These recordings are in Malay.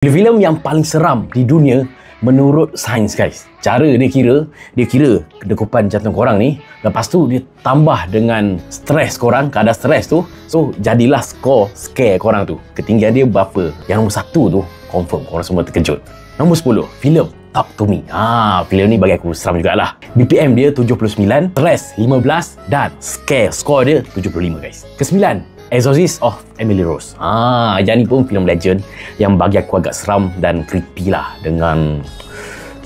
Filem yang paling seram di dunia menurut sains, guys. Cara dia kira kedegupan jantung korang ni, lepas tu dia tambah dengan stres korang, kadar stres tu, so jadilah scare korang tu. Ketinggian dia berapa? Yang nombor 1 tu confirm korang semua terkejut. Nombor 10, filem Talk to Me. Filem ni bagi aku seram jugalah. BPM dia 79, stres 15 dan score dia 75, guys. Ke-9, Exorcist of Emily Rose. Yang ni pun filem legend yang bagi aku agak seram dan creepy lah. Dengan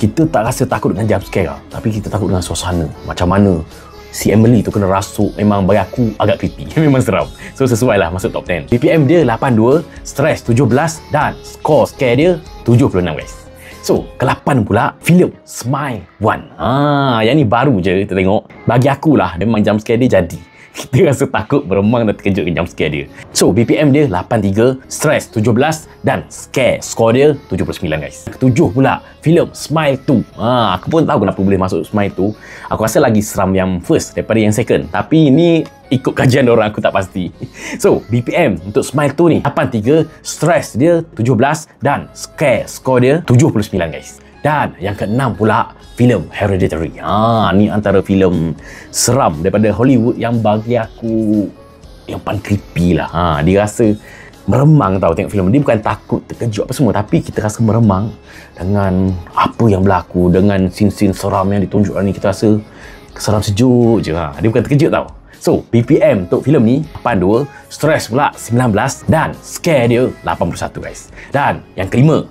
kita tak rasa takut dengan jump scare lah, tapi kita takut dengan suasana. Macam mana si Emily tu kena rasuk, memang bagi aku agak creepy. Memang seram. So sesuai lah masuk top 10. BPM dia 82, stres 17 dan scare dia 76, guys. So, ke-8 pula, filem Smile One. Yang ni baru je kita tengok. Bagi aku lah, memang jump scare dia jadi. Kita rasa takut, beremang dan terkejut dengan jump scare dia. So, BPM dia 83, stres 17 dan score dia 79, guys. Ke-7 pula, filem Smile 2. Aku pun tahu kenapa boleh masuk Smile 2. Aku rasa lagi seram yang first daripada yang second. Tapi ini ikut kajian orang, aku tak pasti. So, BPM untuk Smile 2 ni 83, stres dia 17 dan score dia 79, guys. Dan yang ke-6 pula, filem Hereditary. Ni antara filem seram daripada Hollywood yang bagi aku yang paling creepy lah. Dia rasa meremang tau tengok filem. Dia bukan takut, terkejut apa semua, tapi kita rasa meremang dengan apa yang berlaku, dengan scene-scene seram yang ditunjukkan ni. Kita rasa seram sejuk je. Dia bukan terkejut tau. So, BPM untuk filem ni 82, stres pula 19 dan scare dia 81, guys. Dan yang kelima,